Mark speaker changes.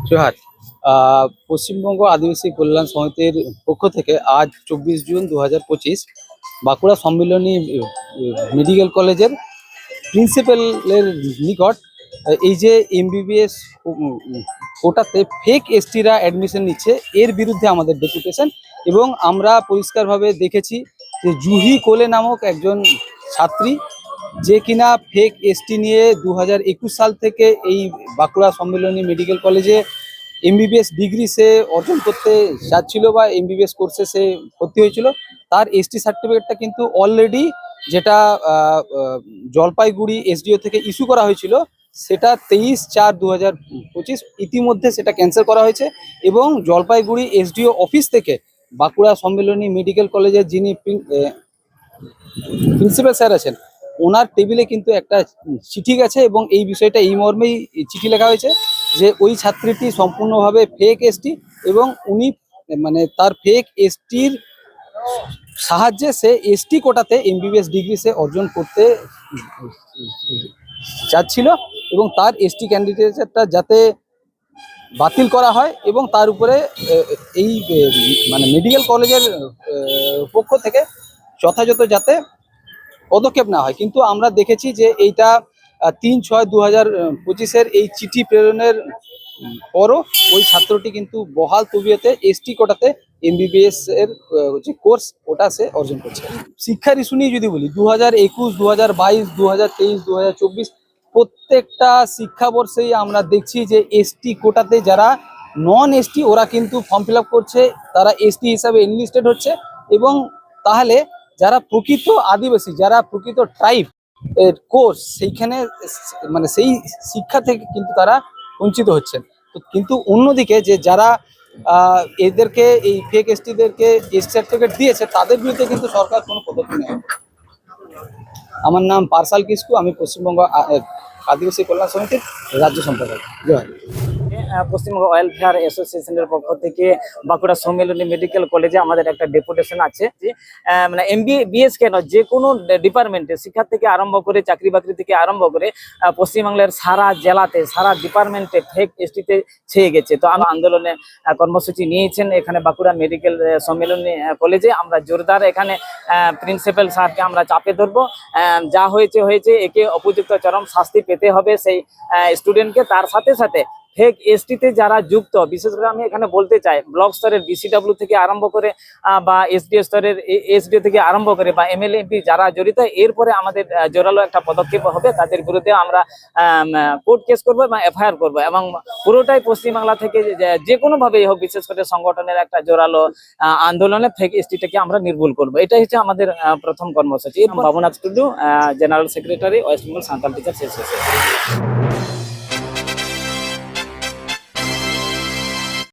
Speaker 1: জোহার। পশ্চিমবঙ্গ আদিবাসী কল্যাণ সমিতির পক্ষ থেকে আজ 24 জুন 2025 বাঁকুড়া সম্মিলনী মেডিকেল কলেজের প্রিন্সিপালের নিকট এই যে এমবিবিএস কোটাতে ফেক এসটিরা অ্যাডমিশন নিচ্ছে, এর বিরুদ্ধে আমাদের ডেপুটেশন। এবং আমরা পরিষ্কারভাবে দেখেছি যে জুহি কোলে নামক একজন ছাত্রী, যে কিনা ফেক এসটি নিয়ে 2021 সাল থেকে এই বাঁকুড়া সম্মিলনী মেডিকেল কলেজে এমবিবিএস ডিগ্রি সে অর্জন করতে যাচ্ছিল বা এমবিবিএস কোর্সে সে ভর্তি হয়েছিল, তার এসটি সার্টিফিকেটটা কিন্তু অলরেডি যেটা জলপাইগুড়ি এসডিও থেকে ইস্যু করা হয়েছিল, সেটা 23/4/2025 ইতিমধ্যে সেটা ক্যান্সেল করা হয়েছে। এবং জলপাইগুড়ি এসডিও অফিস থেকে বাঁকুড়া সম্মিলনী মেডিকেল কলেজের যিনি প্রিন্সিপাল স্যার আছেন, ওনার টেবিলে কিন্তু একটা চিঠি গেছে এবং এই বিষয়টা এই মর্মেই চিঠি লেখা হয়েছে যে ওই ছাত্রীটি সম্পূর্ণভাবে ফেক এসটি এবং উনি মানে তার ফেক এসটির সাহায্যে সে এসটি কোটাতে এমবিবিএস ডিগ্রি সে অর্জন করতে চাচ্ছিল এবং তার এসটি ক্যান্ডিডেটটা যাতে বাতিল করা হয় এবং তার উপরে এই মানে মেডিকেল কলেজের পক্ষ থেকে যথাযথ যাতে পদক্ষেপ না হয়। কিন্তু আমরা দেখেছি যে এইটা 3/6/2025 এই চিঠি প্রেরণের পরও ওই ছাত্রটি কিন্তু বহাল তবিয়তে এসটি কোটাতে এমবিবিএস এর যে কোর্স ওটা সে অর্জন করছে। শিক্ষার ইস্যু নিয়ে যদি বলি, 2021, 2022, 2023, 2024 প্রত্যেকটা শিক্ষাবর্ষেই আমরা দেখছি যে এসটি কোটাতে যারা নন এসটি ওরা কিন্তু ফর্ম ফিল আপ করছে, তারা এসটি হিসাবে এনলিস্টেড হচ্ছে। এবং তাহলে যারা প্রকৃত আদিবাসী, যারা প্রকৃত ট্রাইব এর কোর্স, সেইখানে মানে সেই শিক্ষা থেকে কিন্তু তারা বঞ্চিত হচ্ছেন। তো কিন্তু অন্যদিকে যে যারা এদেরকে এই ফেক এসটিদেরকে এসটি সার্টিফিকেট দিয়েছে, তাদের বিরুদ্ধে কিন্তু সরকার কোনো পদক্ষেপ নেয়। আমার নাম পার্সাল কিসকু, আমি পশ্চিমবঙ্গ আদিবাসী কল্যাণ সমিতির রাজ্য সম্পাদক। জয়।
Speaker 2: পশ্চিমবঙ্গ ওয়েলফেয়ার অ্যাসোসিয়েশনের পক্ষ থেকে বাঁকুড়া সম্মিলনী মেডিকেল কলেজে আমাদের একটা ডেপুটেশন আছে যে মানে এমবিবিএস কেন, যে কোনো ডিপার্টমেন্টে, শিক্ষা থেকে আরম্ভ করে চাকরি বাকরি থেকে আরম্ভ করে পশ্চিমবাংলার সারা জেলাতে, সারা ডিপার্টমেন্টে ফেক এসটিতে ছেয়ে গেছে। তো আমরা আন্দোলনে কর্মসূচি নিয়েছেন এখানে বাঁকুড়া মেডিকেল সম্মিলনী কলেজে। আমরা জোরদার এখানে প্রিন্সিপাল স্যারকে আমরা চাপে ধরবো, যা হয়েছে হয়েছে, একে উপযুক্ত চরম শাস্তি পেতে হবে সেই স্টুডেন্টকে। তার সাথে সাথে ফেক এসটিতে যারা যুক্ত, বিশেষ করে আমি এখানে বলতে চাই ব্লক স্তরের বিসিডব্লিউ থেকে আরম্ভ করে বা এসডিও স্তরের এসডিও থেকে আরম্ভ করে বা এমএলএ এমপি যারা জড়িত, এরপরে আমাদের জোরালো একটা পদক্ষেপ হবে। তাদের বিরুদ্ধে আমরা কোর্ট কেস করবো এবং এফআইআর করবো এবং পুরোটাই পশ্চিমবাংলা থেকে যে কোনোভাবেই হোক, বিশেষ করে সংগঠনের একটা জোরালো আন্দোলনে ফেক এসটিটাকে আমরা নির্মূল করবো। এটাই হচ্ছে আমাদের প্রথম কর্মসূচি। Babunath Tudu, general secretary, West Bengal Santhal teachers association.